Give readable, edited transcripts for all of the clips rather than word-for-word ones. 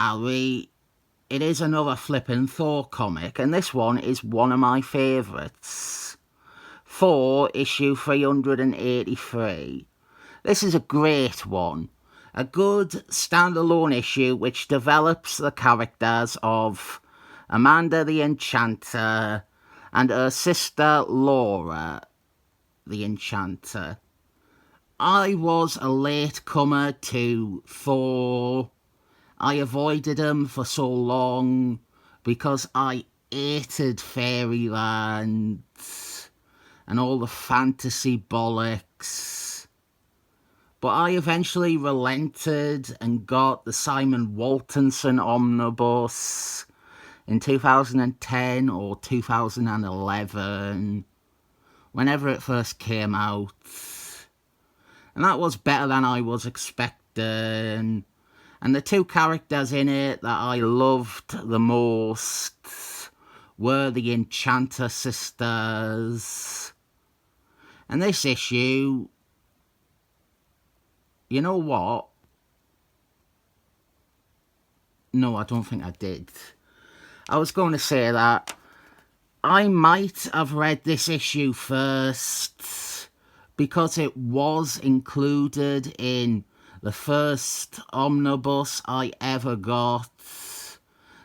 Harry, it is another flippin' Thor comic, and this one is one of my favourites. Thor, issue 383. This is a great one. A good standalone issue which develops the characters of Amanda the Enchanter and her sister Laura the Enchanter. I was a late comer to Thor. I avoided him for so long because I hated Fairyland and all the fantasy bollocks. But I eventually relented and got the Simon Waltonson omnibus in 2010 or 2011, whenever it first came out. And that was better than I was expecting. And the two characters in it that I loved the most were the Enchanter sisters. And this issue, you know what? No, I don't think I did. I was going to say that I might have read this issue first because it was included in the first omnibus I ever got,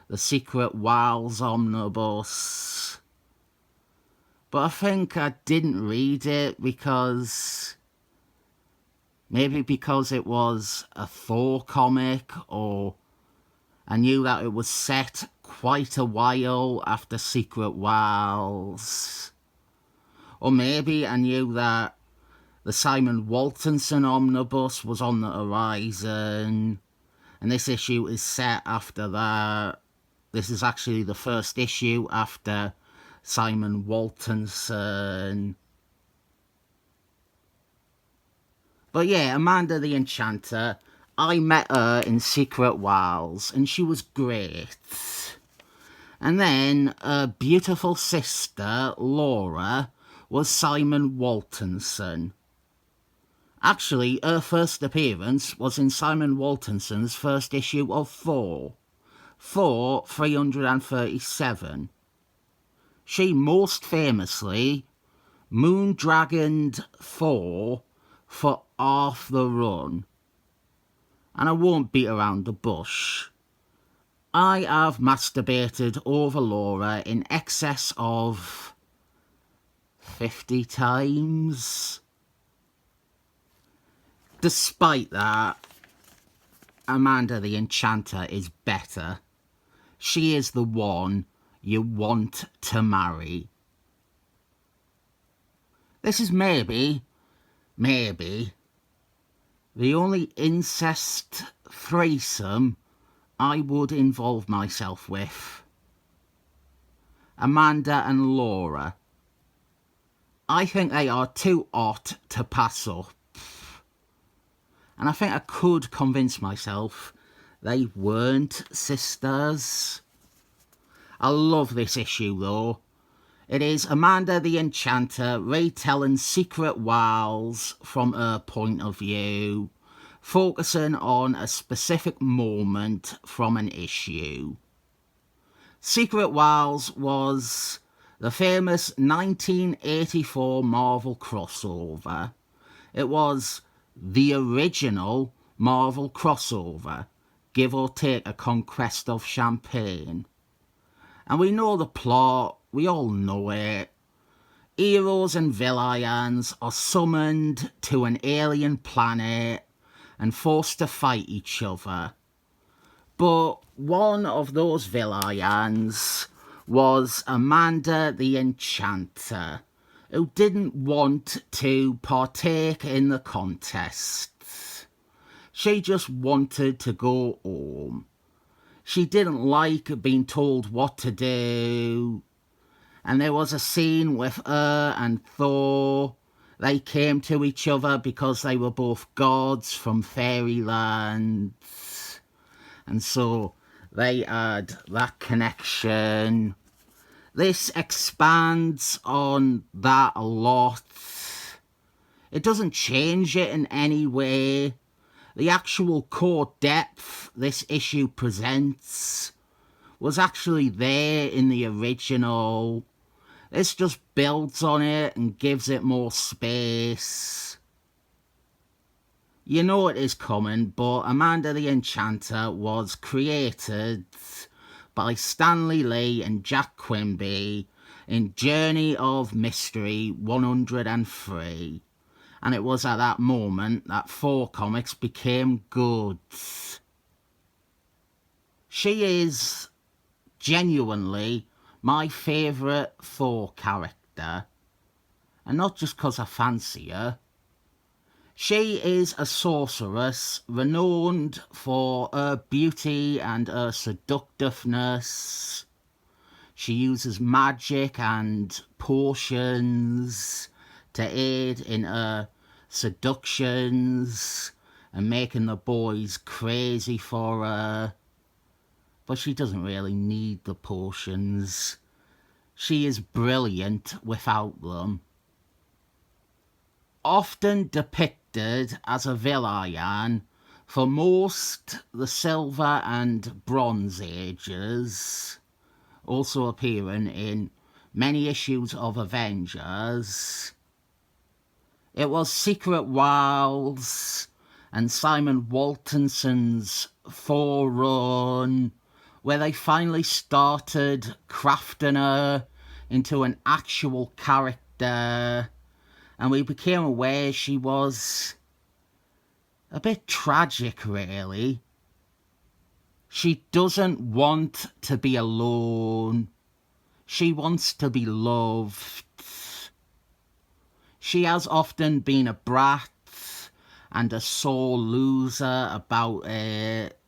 the Secret Wilds omnibus. But I think I didn't read it because it was a Thor comic, or I knew that it was set quite a while after Secret Wilds. Or maybe I knew that the Simon Waltonson omnibus was on the horizon, and this issue is set after that. This is actually the first issue after Simon Waltonson. But yeah, Amanda the Enchanter, I met her in Secret Wilds, and she was great. And then her beautiful sister, Laura, was Simon Waltonson. Actually, her first appearance was in Simon Waltonson's first issue of Thor, Thor 337. She most famously moondragoned Thor for half the run. And I won't beat around the bush. I have masturbated over Laura in excess of 50 times. Despite that, Amanda the Enchanter is better. She is the one you want to marry. This is maybe, the only incest threesome I would involve myself with. Amanda and Laura. I think they are too hot to pass up. And I think I could convince myself they weren't sisters. I love this issue though. It is Amanda the Enchanter retelling Secret Wilds from her point of view, focusing on a specific moment from an issue. Secret Wilds was the famous 1984 Marvel crossover. It was the original Marvel crossover, give or take a conquest of Champagne. And we know the plot, we all know it. Heroes and villains are summoned to an alien planet and forced to fight each other. But one of those villains was Amanda the Enchanter, who didn't want to partake in the contest. She just wanted to go home. She didn't like being told what to do. And there was a scene with her and Thor. They came to each other because they were both gods from Fairyland. And so they had that connection. This expands on that a lot. It doesn't change it in any way. The actual core depth this issue presents was actually there in the original. This just builds on it and gives it more space. You know it is coming, but Amanda the Enchanter was created by Stanley Lee and Jack Quimby in Journey of Mystery 103. And it was at that moment that Thor comics became good. She is genuinely my favourite Thor character. And not just because I fancy her. She is a sorceress renowned for her beauty and her seductiveness. She uses magic and potions to aid in her seductions and making the boys crazy for her. But she doesn't really need the potions. She is brilliant without them. Often depicted as a villain for most the Silver and Bronze Ages, also appearing in many issues of Avengers. It was Secret Wilds and Simon Waltonson's Thor run where they finally started crafting her into an actual character, and we became aware she was a bit tragic, really. She doesn't want to be alone. She wants to be loved. She has often been a brat and a sore loser about it,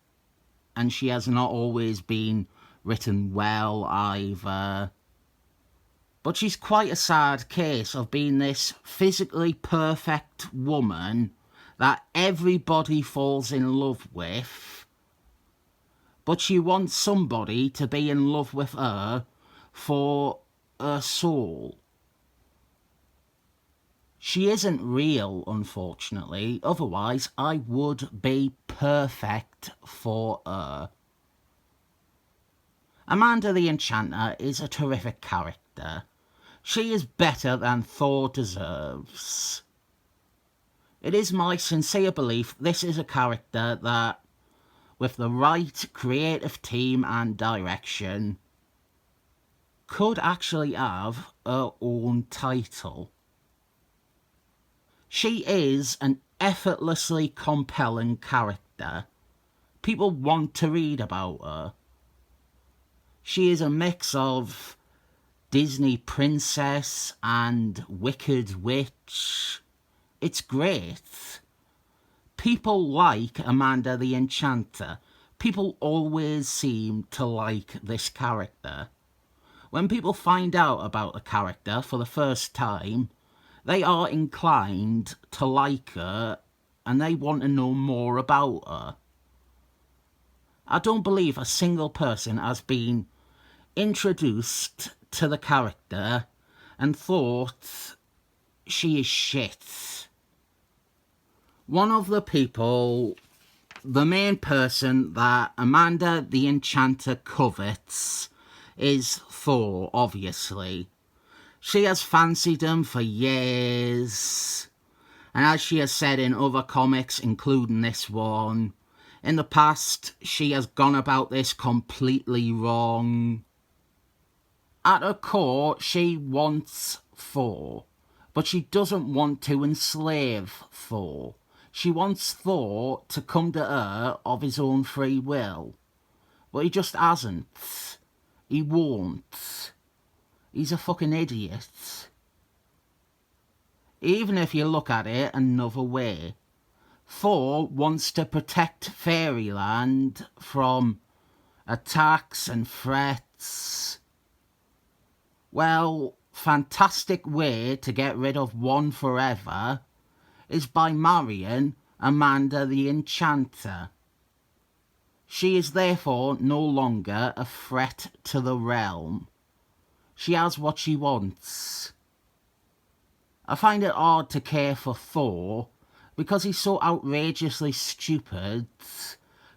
and she has not always been written well either. But she's quite a sad case of being this physically perfect woman that everybody falls in love with, but she wants somebody to be in love with her for her soul. She isn't real, unfortunately, otherwise I would be perfect for her. Amanda the Enchanter is a terrific character. She is better than Thor deserves. It is my sincere belief this is a character that, with the right creative team and direction, could actually have her own title. She is an effortlessly compelling character. People want to read about her. She is a mix of Disney princess and wicked witch. It's great. People like Amanda the Enchanter. People always seem to like this character. When people find out about the character for the first time, they are inclined to like her and they want to know more about her. I don't believe a single person has been introduced to the character and thought she is shit. One of the people, the main person that Amanda the Enchanter covets is Thor, obviously. She has fancied him for years, and as she has said in other comics, including this one, in the past she has gone about this completely wrong. At her core, she wants Thor, but she doesn't want to enslave Thor. She wants Thor to come to her of his own free will, but he just hasn't. He won't. He's a fucking idiot. Even if you look at it another way, Thor wants to protect Fairyland from attacks and threats. Well, fantastic way to get rid of one forever is by marrying Amanda the Enchanter. She is therefore no longer a threat to the realm. She has what she wants. I find it hard to care for Thor because he's so outrageously stupid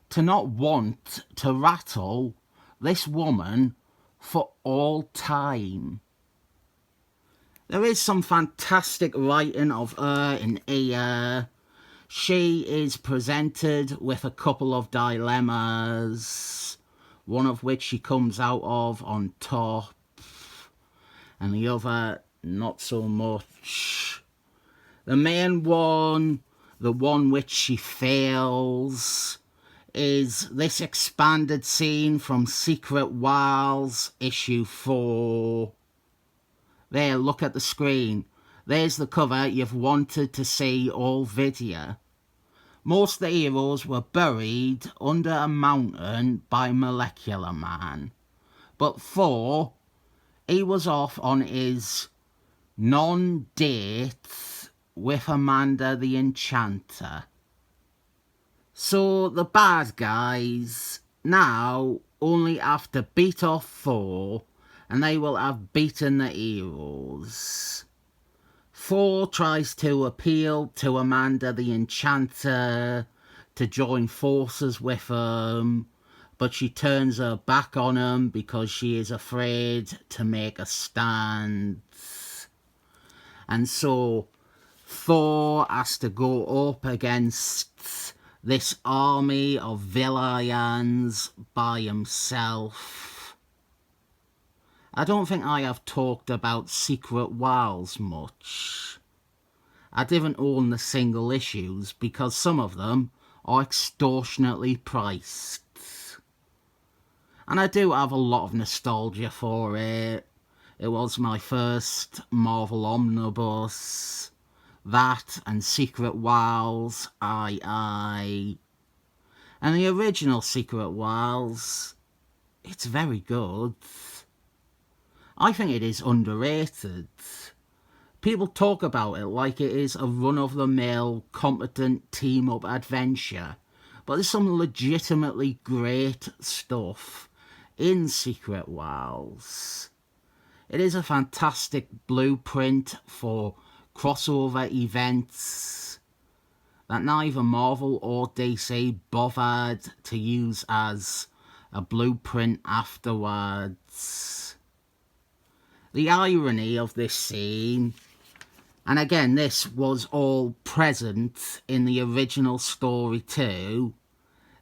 to not want to rattle this woman for all time. There is some fantastic writing of her in here. She is presented with a couple of dilemmas, one of which she comes out of on top, and the other not so much. The main one, the one which she fails, is this expanded scene from Secret Wiles issue 4. There, look at the screen. There's the cover you've wanted to see all video. Most of the heroes were buried under a mountain by Molecular Man. But Thor, he was off on his non-date with Amanda the Enchanter. So the bad guys now only have to beat off Thor, and they will have beaten the heroes. Thor tries to appeal to Amanda the Enchanter to join forces with him, but she turns her back on him because she is afraid to make a stand. And so Thor has to go up against this army of villains by himself. I don't think I have talked about Secret Wiles much. I didn't own the single issues because some of them are extortionately priced. And I do have a lot of nostalgia for it. It was my first Marvel omnibus. That and Secret Wiles, aye. And the original Secret Wiles, it's very good. I think it is underrated. People talk about it like it is a run-of-the-mill, competent team-up adventure, but there's some legitimately great stuff in Secret Wiles. It is a fantastic blueprint for crossover events that neither Marvel or DC bothered to use as a blueprint afterwards. The irony of this scene, and again this was all present in the original story too,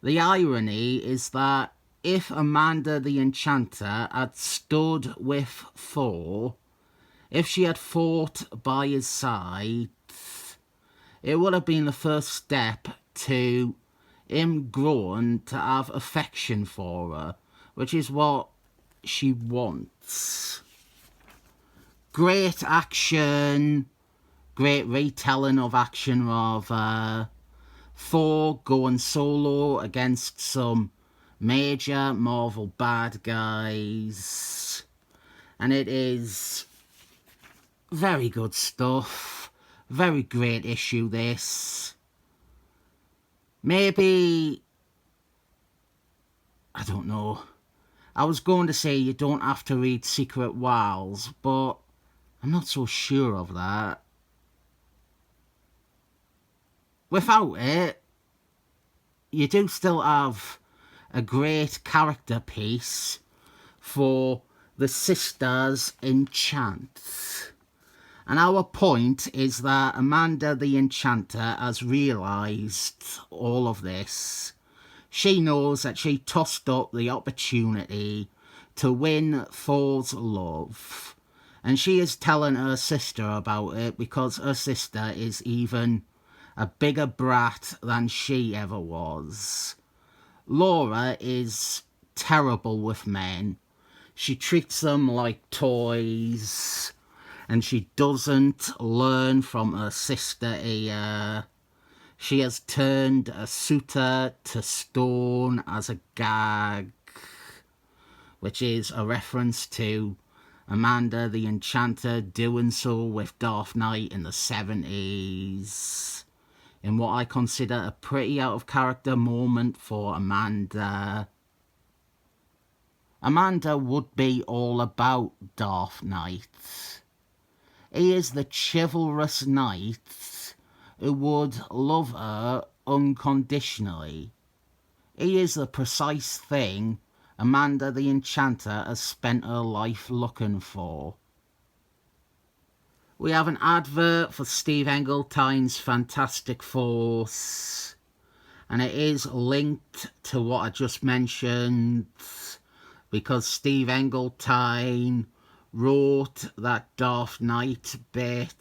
the irony is that if Amanda the Enchanter had stood with Thor, if she had fought by his side, it would have been the first step to him growing to have affection for her, which is what she wants. Great action, great retelling of action rather. Thor going solo against some major Marvel bad guys. And it is very good stuff. Very great issue, this. Maybe, I don't know. I was going to say you don't have to read Secret Wiles, but I'm not so sure of that. Without it, you do still have a great character piece for the sisters Enchant. And our point is that Amanda the Enchanter has realised all of this. She knows that she tossed up the opportunity to win Thor's love. And she is telling her sister about it because her sister is even a bigger brat than she ever was. Laura is terrible with men. She treats them like toys, and she doesn't learn from her sister here. She has turned a suitor to stone as a gag, which is a reference to Amanda the Enchanter doing so with Dark Knight in the 70s. In what I consider a pretty out-of-character moment for Amanda. Amanda would be all about Dark Knight. He is the chivalrous knight who would love her unconditionally. He is the precise thing Amanda the Enchanter has spent her life looking for. We have an advert for Steve Engletine's Fantastic Force, and it is linked to what I just mentioned because Steve Englitine wrote that Dark Knight bit.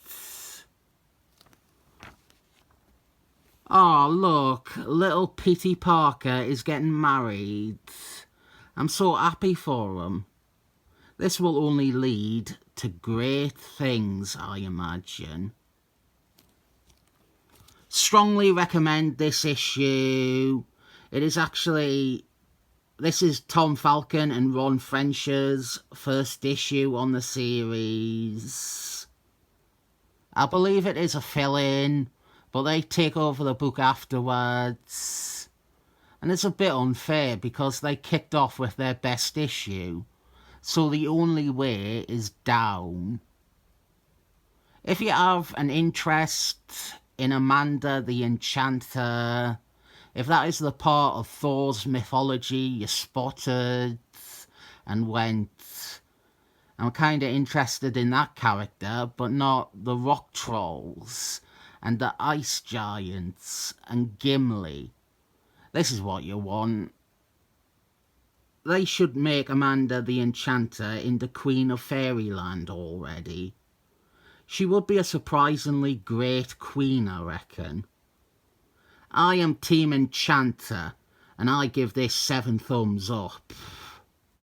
Oh, look, little Petey Parker is getting married. I'm so happy for him. This will only lead to great things, I imagine. Strongly recommend this issue. This is Tom Falcon and Ron French's first issue on the series. I believe it is a fill-in, but they take over the book afterwards. And it's a bit unfair because they kicked off with their best issue. So the only way is down. If you have an interest in Amanda the Enchanter, if that is the part of Thor's mythology you spotted and went, I'm kind of interested in that character, but not the rock trolls and the ice giants and Gimli. This is what you want. They should make Amanda the Enchanter into Queen of Fairyland already. She would be a surprisingly great queen, I reckon. I am Team Enchanter, and I give this 7 thumbs up.